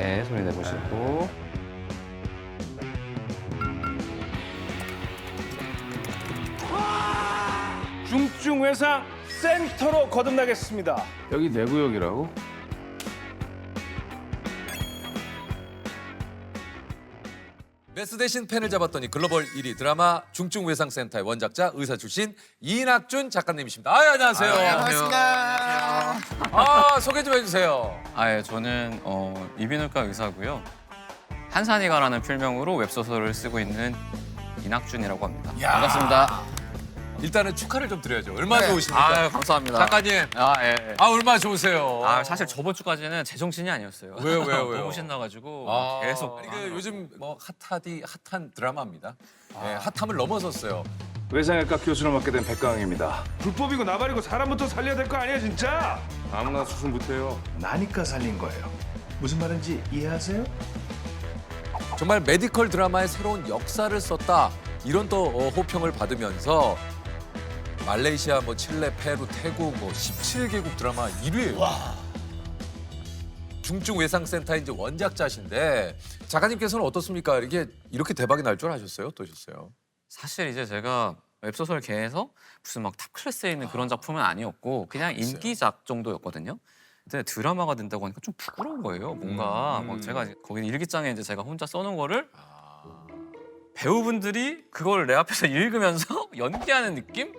네, 소리 내보시고. 중증 외상 센터로 거듭나겠습니다. 여기 내 구역이라고? 메스 대신 펜을 잡았더니 글로벌 1위 드라마 중증외상센터의 원작자 의사 출신 이낙준 작가님이십니다. 안녕하세요. 반갑습니다. 소개 좀 해주세요. 예, 저는 이비인후과 의사고요. 한산이가라는 필명으로 웹소설을 쓰고 있는 이낙준이라고 합니다. 반갑습니다. 일단은 축하를 좀 드려야죠. 얼마나 네. 좋으십니까? 감사합니다. 작가님. 예. 얼마나 좋으세요. 사실 저번 주까지는 제정신이 아니었어요. 왜요? 너무 신나가지고 계속. 아니, 요즘 뭐 핫한 드라마입니다. 네, 핫함을 넘어섰어요. 외상외과 교수로 맡게 된 백강입니다. 불법이고 나발이고 사람부터 살려야 될 거 아니야 진짜? 아무나 수술 못해요. 나니까 살린 거예요. 무슨 말인지 이해하세요? 정말 메디컬 드라마의 새로운 역사를 썼다. 이런 또 호평을 받으면서 말레이시아, 뭐 칠레, 페루, 태국 뭐 17개국 드라마 1위예요. 중증외상센터 이제 원작자신데 작가님께서는 어떻습니까? 이렇게 대박이 날 줄 아셨어요? 어떠셨어요? 사실 이제 제가 웹소설계에서 무슨 막 탑 클래스에 있는 그런 작품은 아니었고 그냥 인기작 정도였거든요. 근데 드라마가 된다고 하니까 좀 부끄러운 거예요. 뭔가 막 제가 이제 거기 일기장에 이제 제가 혼자 써놓은 거를 배우분들이 그걸 내 앞에서 읽으면서 연기하는 느낌?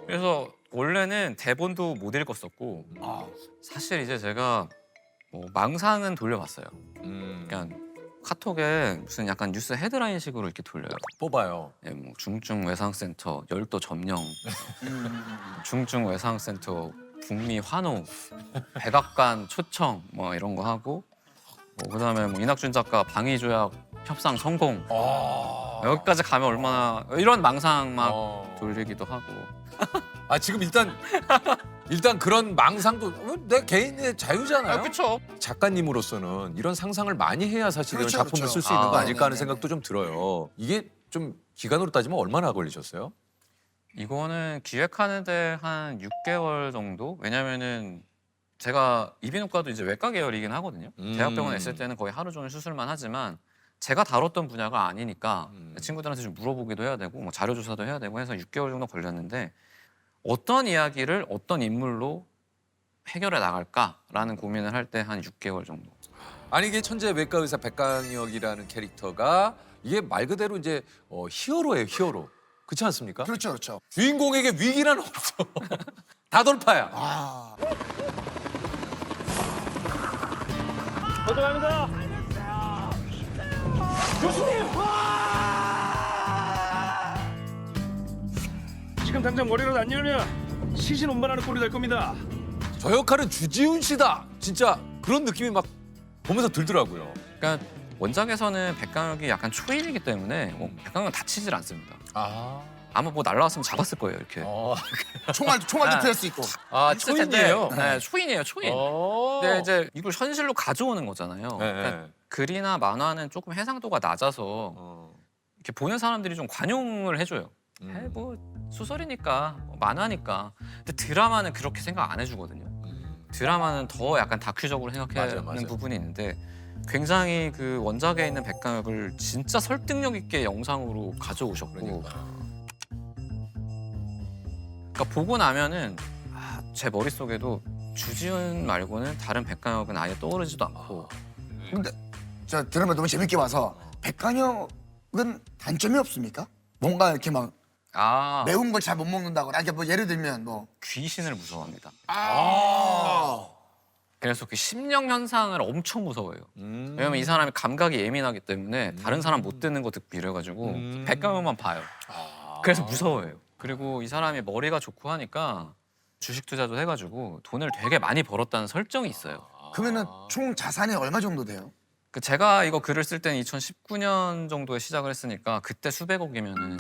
그래서 원래는 대본도 못 읽었었고 사실 이제 제가 뭐 망상은 돌려봤어요. 그러니까 카톡에 무슨 약간 뉴스 헤드라인식으로 이렇게 돌려요. 뽑아요. 예, 뭐 중증외상센터 열도 점령, 중증외상센터 북미 환호, 백악관 초청 뭐 이런 거 하고 뭐 그다음에 뭐 이낙준 작가 방위조약 협상 성공 여기까지 가면 얼마나 이런 망상 막 돌리기도 하고. 지금 일단 그런 망상도 내 개인의 자유잖아요. 그렇죠. 작가님으로서는 이런 상상을 많이 해야 사실 이런 그렇죠, 작품을 그렇죠. 쓸 수 있는 거 아닐까 하는 네네네. 생각도 좀 들어요. 이게 좀 기간으로 따지면 얼마나 걸리셨어요? 이거는 기획하는데 한 6개월 정도? 왜냐면은 제가 이비인후과도 이제 외과 계열이긴 하거든요. 대학병원에 있을 때는 거의 하루 종일 수술만 하지만 제가 다뤘던 분야가 아니니까 친구들한테 좀 물어보기도 해야 되고 뭐 자료 조사도 해야 되고 해서 6개월 정도 걸렸는데 어떤 이야기를 어떤 인물로 해결해 나갈까라는 고민을 할 때 한 6개월 정도. 아니 이게 천재 외과 의사 백강혁이라는 캐릭터가 이게 말 그대로 이제 히어로예요, 히어로. 그렇지 않습니까? 그렇죠, 그렇죠. 주인공에게 위기란 없어. 다 돌파야. 거듭합니다. 교수님! 지금 당장 머리라도 안 열면 시신 운반하는 꼴이 될 겁니다. 저 역할은 주지훈 씨다. 진짜 그런 느낌이 막 보면서 들더라고요. 그러니까 원작에서는 백강혁이 약간 초인이기 때문에 뭐 백강혁은 다치질 않습니다. 아마 뭐 날라왔으면 잡았을 거예요 이렇게. 총알도 피할 수 있고. 했을 텐데, 초인이에요. 네, 초인이에요 초인. 근데 이제 이걸 현실로 가져오는 거잖아요. 네. 그러니까 글이나 만화는 조금 해상도가 낮아서 이렇게 보는 사람들이 좀 관용을 해줘요. 뭐 소설이니까 뭐 만화니까. 근데 드라마는 그렇게 생각 안 해주거든요. 드라마는 더 약간 다큐적으로 생각하는 맞아요. 부분이 있는데 굉장히 그 원작에 있는 백강혁을 진짜 설득력 있게 영상으로 가져오셨고 그러니까 보고 나면은 제 머릿속에도 주지훈 말고는 다른 백강혁은 아예 떠오르지도 않고 근데 저 드라마 너무 재밌게 봐서 백강혁은 단점이 없습니까? 뭔가 이렇게 막 매운 걸 잘 못 먹는다거나 이렇게 뭐 예를 들면 뭐 귀신을 무서워합니다. 그래서 그 심령 현상을 엄청 무서워해요. 왜냐면 이 사람이 감각이 예민하기 때문에 다른 사람 못 듣는 거 듣고 이래가지고 백강혁만 봐요. 그래서 무서워해요. 그리고 이 사람이 머리가 좋고 하니까 주식 투자도 해가지고 돈을 되게 많이 벌었다는 설정이 있어요. 그러면은 총 자산이 얼마 정도 돼요? 그 제가 이거 글을 쓸 때는 2019년 정도에 시작을 했으니까 그때 수백억이면은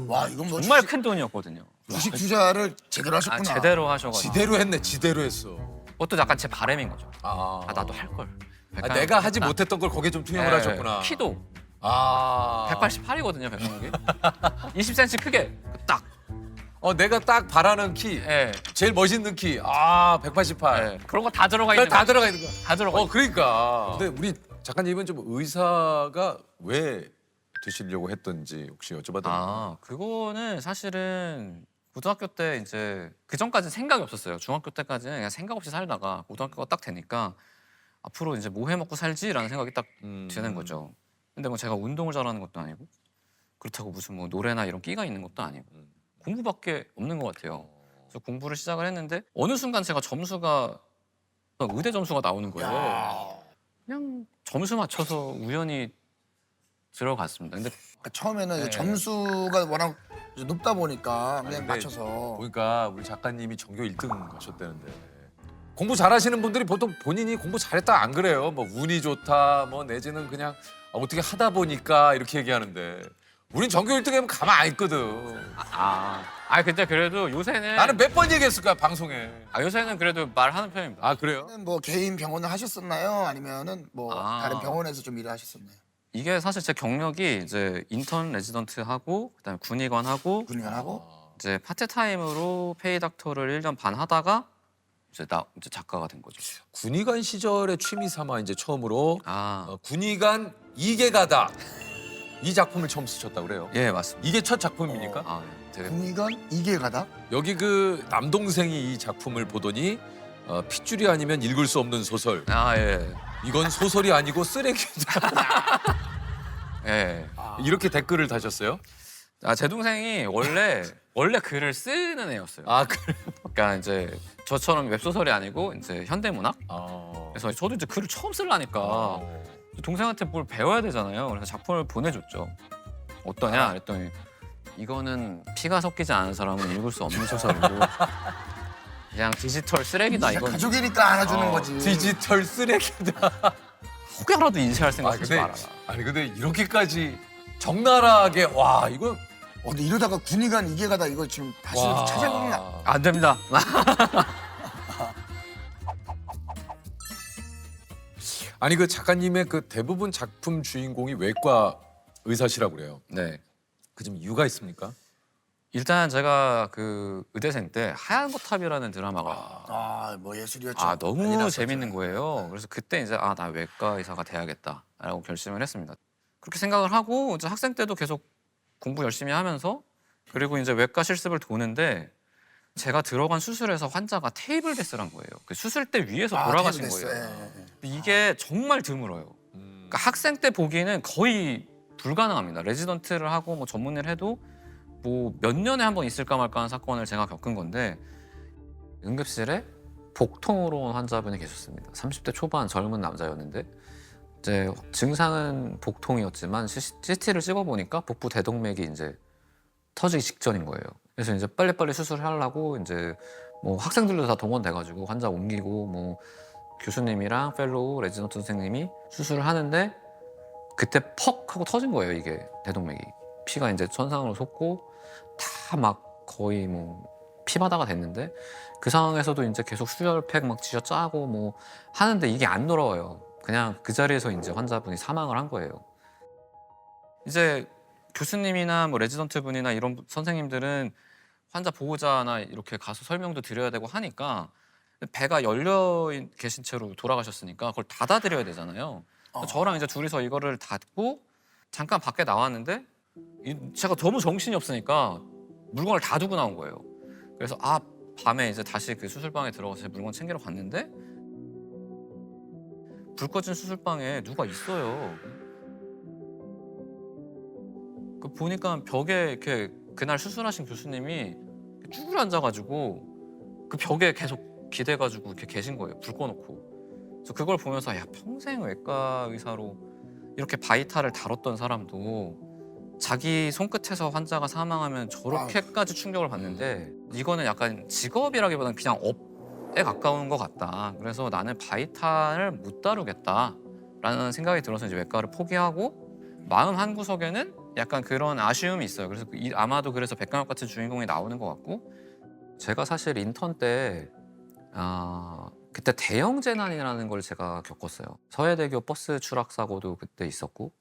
와 이건 뭐 정말 큰 돈이었거든요. 주식 투자를 제대로 하셨구나. 제대로 하셔가지고 지대로 했네, 지대로 했어. 그것도 약간 제 바람인 거죠. 나도 할 걸. 내가 하지 못했던 걸 거기에 좀 투영을 하셨구나. 키도 180. 188이거든요, 백명욱이. 20cm 크게 딱. 내가 딱 바라는 키. 예. 제일 멋있는 키. 188. 예. 그런 거 다 들어가 있는 다 거야. 들어가 있는 거야. 다 들어가. 그러니까. 근데 우리 작가님은 좀 의사가 왜 되시려고 했던지 혹시 여쭤봐도 되나요? 그거는 사실은 고등학교 때 이제 그 전까지 생각이 없었어요. 중학교 때까지는 그냥 생각 없이 살다가 고등학교가 딱 되니까 앞으로 이제 뭐 해 먹고 살지라는 생각이 딱 드는 거죠. 근데 뭐 제가 운동을 잘하는 것도 아니고 그렇다고 무슨 뭐 노래나 이런 끼가 있는 것도 아니고 공부밖에 없는 것 같아요. 그래서 공부를 시작을 했는데 어느 순간 제가 점수가 의대 점수가 나오는 거예요. 그냥 점수 맞춰서 우연히 들어갔습니다. 근데 그러니까 처음에는 이제 네. 점수가 워낙 이제 높다 보니까 그냥 근데 맞춰서. 보니까 우리 작가님이 전교 1등 가셨다는데 공부 잘하시는 분들이 보통 본인이 공부 잘했다 안 그래요. 뭐 운이 좋다 뭐 내지는 그냥 어떻게 하다 보니까 이렇게 얘기하는데 우린 전교 1등이면 가만 안 있거든. 근데 그래도 요새는 나는 몇 번 얘기했을 거야 방송에. 요새는 그래도 말하는 편입니다. 아 그래요? 뭐 개인 병원을 하셨었나요? 아니면은 뭐 다른 병원에서 좀 일을 하셨었나요? 이게 사실 제 경력이 이제 인턴 레지던트 하고 그다음에 군의관 하고 군의관하고 이제 파트타임으로 페이 닥터를 1년 반 하다가 이제 작가가 된 거죠. 군의관 시절에 취미 삼아 이제 처음으로 아, 군의관 이계가다 이 작품을 처음 쓰셨다 그래요. 예, 맞습니다. 이게 첫 작품입니까? 되게 군의관 이계가다? 여기 그 남동생이 이 작품을 보더니 핏줄이 아니면 읽을 수 없는 소설. 예. 이건 소설이 아니고 쓰레기다. 예. 이렇게 댓글을 다셨어요? 제 동생이 원래 글을 쓰는 애였어요. 아 그래. 그러니까 이제 저처럼 웹소설이 아니고 이제 현대문학. 그래서 저도 이제 글을 처음 쓰려니까 동생한테 뭘 배워야 되잖아요. 그래서 작품을 보내줬죠. 어떠냐? 그랬더니 이거는 피가 섞이지 않은 사람은 읽을 수 없는 소설이고 그냥 디지털 쓰레기다 이건. 가족이니까 알아주는 거지. 디지털 쓰레기다. 혹여라도 인쇄할 생각 하지 말아라. 아니 근데 이렇게까지 적나라하게 와 이거 근데 이러다가 군의관 이계가다 이거 지금 다시 와. 찾아보면 안 됩니다. 아니 그 작가님의 그 대부분 작품 주인공이 외과 의사시라고 그래요. 네. 그 좀 이유가 있습니까? 일단 제가 그 의대생 때 하얀 거탑이라는 드라마가 뭐 예술이었죠. 난리 너무 났었죠. 재밌는 거예요. 그래서 그때 이제 나 외과 의사가 돼야겠다라고 결심을 했습니다. 그렇게 생각을 하고 이제 학생 때도 계속 공부 열심히 하면서 그리고 이제 외과 실습을 도는데 제가 들어간 수술에서 환자가 테이블 데스란 거예요. 그 수술대 위에서 돌아가신 테이블 거예요. 데스. 이게 정말 드물어요. 그러니까 학생 때 보기에는 거의 불가능합니다. 레지던트를 하고 뭐 전문의를 해도 뭐 몇 년에 한 번 있을까 말까 하는 사건을 제가 겪은 건데 응급실에 복통으로 온 환자분이 계셨습니다. 30대 초반 젊은 남자였는데 이제 증상은 복통이었지만 CT를 찍어보니까 복부 대동맥이 이제 터지기 직전인 거예요. 그래서 이제 빨리빨리 수술을 하려고 이제 뭐 학생들도 다 동원돼가지고 환자 옮기고 뭐 교수님이랑 펠로우 레지던트 선생님이 수술을 하는데 그때 퍽 하고 터진 거예요. 이게 대동맥이 피가 이제 천상으로 솟고 다 막 거의 뭐 피바다가 됐는데 그 상황에서도 이제 계속 수혈팩 막 쥐어 짜고 뭐 하는데 이게 안 돌아와요. 그냥 그 자리에서 이제 환자분이 사망을 한 거예요. 이제 교수님이나 뭐 레지던트 분이나 이런 선생님들은 환자 보호자나 이렇게 가서 설명도 드려야 되고 하니까 배가 열려 계신 채로 돌아가셨으니까 그걸 닫아드려야 되잖아요. 저랑 이제 둘이서 이거를 닫고 잠깐 밖에 나왔는데 제가 너무 정신이 없으니까 물건을 다 두고 나온 거예요. 그래서 밤에 이제 다시 그 수술방에 들어가서 물건 챙기러 갔는데 불 꺼진 수술방에 누가 있어요. 그 보니까 벽에 이렇게 그날 수술하신 교수님이 쭈그려 앉아가지고 그 벽에 계속 기대가지고 이렇게 계신 거예요. 불 꺼놓고. 그래서 그걸 보면서 평생 외과 의사로 이렇게 바이탈을 다뤘던 사람도 자기 손끝에서 환자가 사망하면 저렇게까지 충격을 받는데 이거는 약간 직업이라기보다는 그냥 업에 가까운 것 같다. 그래서 나는 바이탈을 못 다루겠다라는 생각이 들어서 이제 외과를 포기하고 마음 한 구석에는 약간 그런 아쉬움이 있어요. 그래서 아마도 그래서 백강혁 같은 주인공이 나오는 것 같고 제가 사실 인턴 때 그때 대형 재난이라는 걸 제가 겪었어요. 서해대교 버스 추락 사고도 그때 있었고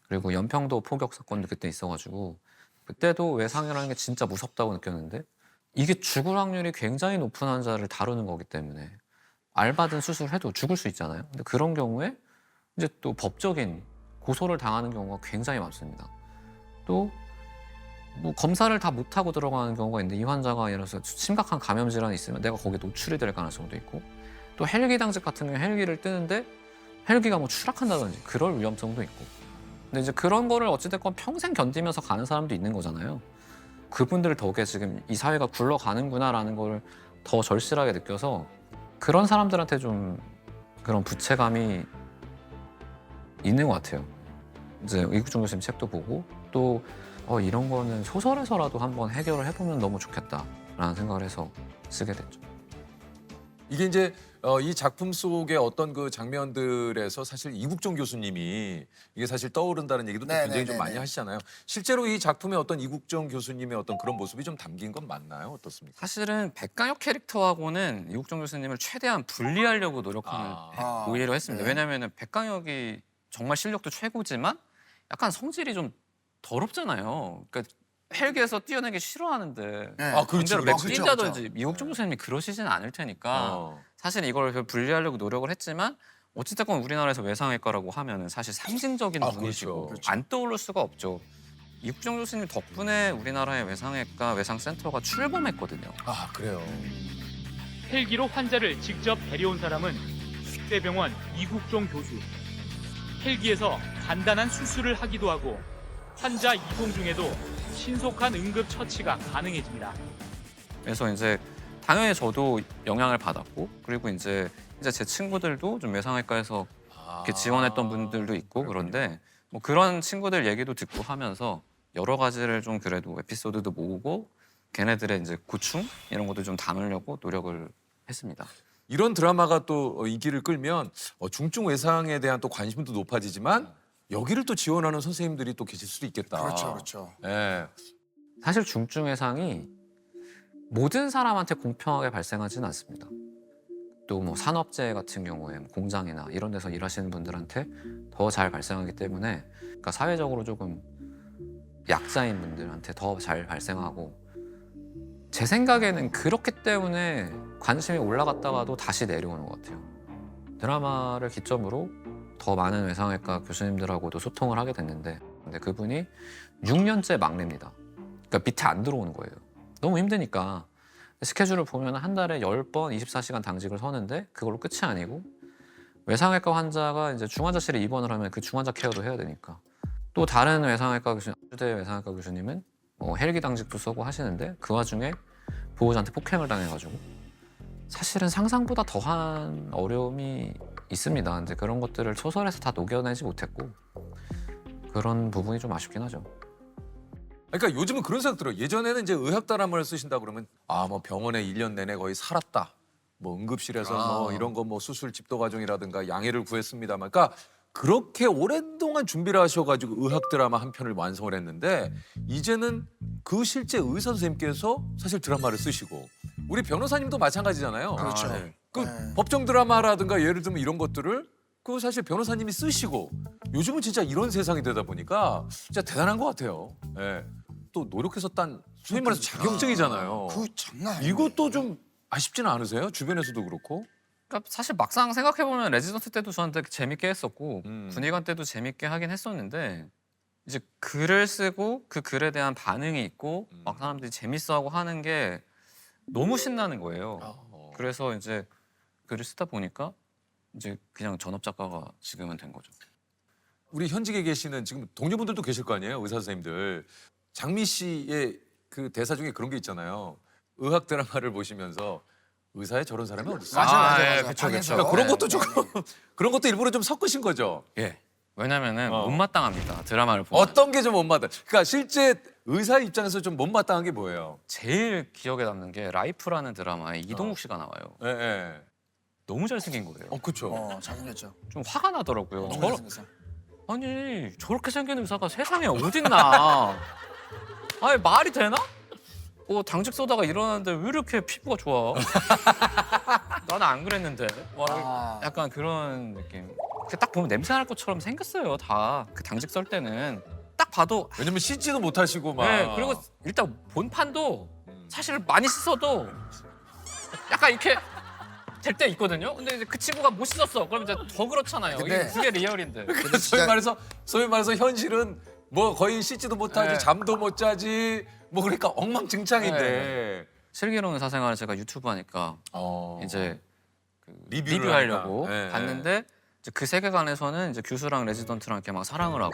그리고 연평도 포격 사건도 그때 있어가지고 그때도 외상이라는 게 진짜 무섭다고 느꼈는데 이게 죽을 확률이 굉장히 높은 환자를 다루는 거기 때문에 알바든 수술해도 죽을 수 있잖아요. 근데 그런 경우에 이제 또 법적인 고소를 당하는 경우가 굉장히 많습니다. 또 뭐 검사를 다 못하고 들어가는 경우가 있는데 이 환자가 예를 들어서 심각한 감염 질환이 있으면 내가 거기에 노출이 될 가능성도 있고 또 헬기 당직 같은 경우에 헬기를 뜨는데 헬기가 뭐 추락한다든지 그럴 위험성도 있고 근데 이제 그런 거를 어찌됐건 평생 견디면서 가는 사람도 있는 거잖아요. 그분들 덕에 지금 이 사회가 굴러가는구나라는 걸 더 절실하게 느껴서 그런 사람들한테 좀 그런 부채감이 있는 것 같아요. 이제 이국종 교수님 책도 보고 또 이런 거는 소설에서라도 한번 해결을 해보면 너무 좋겠다라는 생각을 해서 쓰게 됐죠. 이게 이제 이 작품 속의 어떤 그 장면들에서 사실 이국종 교수님이 이게 사실 떠오른다는 얘기도 또 네, 굉장히 네, 좀 네, 많이 네. 하시잖아요. 실제로 이 작품에 어떤 이국종 교수님의 어떤 그런 모습이 좀 담긴 건 맞나요? 어떻습니까? 사실은 백강혁 캐릭터하고는 이국종 교수님을 최대한 분리하려고 노력하는 오히려 했습니다. 네. 왜냐하면 백강혁이 정말 실력도 최고지만 약간 성질이 좀 더럽잖아요. 그러니까 헬기에서 뛰어내기 싫어하는데 네. 아, 그렇지, 반대로 그렇지. 막 뛴다든지 이국종 교수님이 그러시진 않을 테니까 어. 사실 이걸 분리하려고 노력을 했지만 어찌됐건 우리나라에서 외상외과라고 하면은 사실 상징적인 아, 분이시고 그렇죠. 안 떠오를 수가 없죠. 이국종 교수님 덕분에 우리나라의 외상외과 외상센터가 출범했거든요. 아, 그래요. 헬기로 환자를 직접 데려온 사람은 식대병원 이국종 교수. 헬기에서 간단한 수술을 하기도 하고 환자 이동 중에도 신속한 응급 처치가 가능해집니다. 그래서 이제 당연히 저도 영향을 받았고 그리고 이제 제 친구들도 좀 외상외과에서 이렇게 지원했던 분들도 있고 그런데 뭐 그런 친구들 얘기도 듣고 하면서 여러 가지를 좀 그래도 에피소드도 모으고 걔네들의 이제 고충 이런 것도 좀 담으려고 노력을 했습니다. 이런 드라마가 또 인기를 끌면 중증 외상에 대한 또 관심도 높아지지만 여기를 또 지원하는 선생님들이 또 계실 수도 있겠다. 그렇죠, 그렇죠. 예. 사실 중증 외상이 모든 사람한테 공평하게 발생하지는 않습니다. 또 뭐 산업재해 같은 경우에 공장이나 이런 데서 일하시는 분들한테 더 잘 발생하기 때문에 그러니까 사회적으로 조금 약자인 분들한테 더 잘 발생하고 제 생각에는 그렇기 때문에 관심이 올라갔다가도 다시 내려오는 것 같아요. 드라마를 기점으로 더 많은 외상외과 교수님들하고도 소통을 하게 됐는데 근데 그분이 6년째 막내입니다. 그러니까 밑에 안 들어오는 거예요. 너무 힘드니까 스케줄을 보면 한 달에 10번 24시간 당직을 서는데 그걸로 끝이 아니고 외상외과 환자가 이제 중환자실에 입원을 하면 그 중환자 케어도 해야 되니까 또 다른 외상외과 교수님, 주대 외상외과 교수님은 헬기 당직도 서고 하시는데 그 와중에 보호자한테 폭행을 당해가지고 사실은 상상보다 더한 어려움이 있습니다. 근데 그런 것들을 소설에서 다 녹여내지 못했고 그런 부분이 좀 아쉽긴 하죠. 그러니까 요즘은 그런 생각 들어요. 예전에는 이제 의학 드라마를 쓰신다 그러면 뭐 병원에 1년 내내 거의 살았다. 뭐 응급실에서 뭐 이런 거 뭐 수술 집도 과정이라든가 양해를 구했습니다만 그러니까 그렇게 오랜동안 준비를 하셔가지고 의학 드라마 한 편을 완성을 했는데 이제는 그 실제 의사 선생님께서 사실 드라마를 쓰시고 우리 변호사님도 마찬가지잖아요. 그렇죠. 그 네. 법정 드라마라든가 예를 들면 이런 것들을 그 사실 변호사님이 쓰시고 요즘은 진짜 이런 세상이 되다 보니까 진짜 대단한 것 같아요. 예. 또 노력해서 딴 소위 말해서 자격증이잖아요. 그 장난 아니에요. 이것도 좀 아쉽지는 않으세요? 주변에서도 그렇고. 그러니까 사실 막상 생각해보면 레지던트 때도 저한테 재밌게 했었고 군의관 때도 재밌게 하긴 했었는데 이제 글을 쓰고 그 글에 대한 반응이 있고 막 사람들이 재밌어하고 하는 게 너무 신나는 거예요. 그래서 이제 글을 쓰다 보니까 이제 그냥 전업 작가가 지금은 된 거죠. 우리 현직에 계시는 지금 동료분들도 계실 거 아니에요? 의사 선생님들. 장미 씨의 그 대사 중에 그런 게 있잖아요. 의학 드라마를 보시면서 의사에 저런 사람이 어디 있어? 맞아. 그쵸, 방에서. 그쵸. 그러니까 그런 것도 조금 그런 것도 일부러 좀 섞으신 거죠. 예. 왜냐면은 못마땅합니다. 드라마를 보면. 어떤 게 좀 못마땅? 그러니까 실제 의사 입장에서 좀 못마땅한 게 뭐예요? 제일 기억에 남는 게 라이프라는 드라마에 이동욱 씨가 나와요. 예, 예. 너무 잘생긴 거예요. 그렇죠. 잘생겼죠. 좀 화가 나더라고요. 너무 잘생겼어. 아니 저렇게 생긴 의사가 세상에 어딨나? 아니 말이 되나? 당직 쏘다가 일어났는데 왜 이렇게 피부가 좋아? 나는 안 그랬는데. 약간 그런 느낌. 딱 보면 냄새 날 것처럼 생겼어요. 다 그 당직 썰 때는 딱 봐도. 왜냐면 씻지도 못하시고 막. 네, 그리고 일단 본판도 사실 많이 씻어도 약간 이렇게 될 때 있거든요. 근데 이제 그 친구가 못 씻었어. 그럼 이제 더 그렇잖아요. 근데- 그게 리얼인데. 근데 소위 말해서 현실은 뭐 거의 씻지도 못하지 네. 잠도 못 자지 뭐 그러니까 엉망진창인데 슬기로운 사생활을 제가 유튜브 하니까 이제 그 리뷰를 리뷰하려고 하니까. 네. 봤는데 이제 그 세계관에서는 이제 교수랑 레지던트랑 이렇게 막 사랑을 하고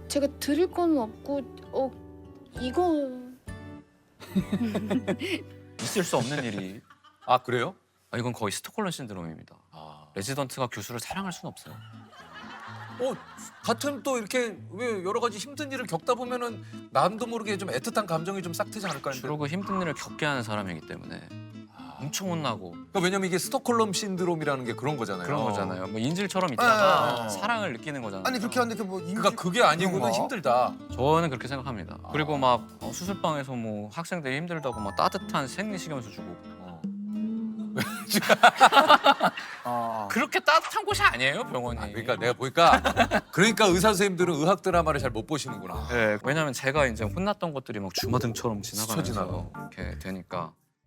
제가 드릴 건 없고 이거 있을 수 없는 일이. 아 그래요? 이건 거의 스톡홀름 신드롬입니다. 레지던트가 교수를 사랑할 수는 없어요. 같은 또 이렇게 왜 여러 가지 힘든 일을 겪다 보면은 남도 모르게 좀 애틋한 감정이 좀 싹 트지 않을까 주로 했는데. 그 힘든 일을 겪게 하는 사람이기 때문에 엄청 혼나고 그러니까 왜냐면 이게 스톡홀름 신드롬이라는 게 그런 거잖아요. 그런 거잖아요. 뭐 인질처럼 있다가 네. 사랑을 느끼는 거잖아요. 아니 그렇게 하는데 그뭐 그러니까 그게 아니고는 그런가? 힘들다. 저는 그렇게 생각합니다. 그리고 막 수술방에서 뭐 학생들이 힘들다고 막 따뜻한 생리식염수 주고 그렇게 따뜻한 곳이 아니에요 병원이. 그러니까 내가 보니까 그러니까 의사 선생님들은 의학 드라마를 잘 못 보시는구나. 네, 왜냐면 제가 이제 혼났던 것들이 막 주마등처럼 스쳐 지나가면서 이렇게 되니까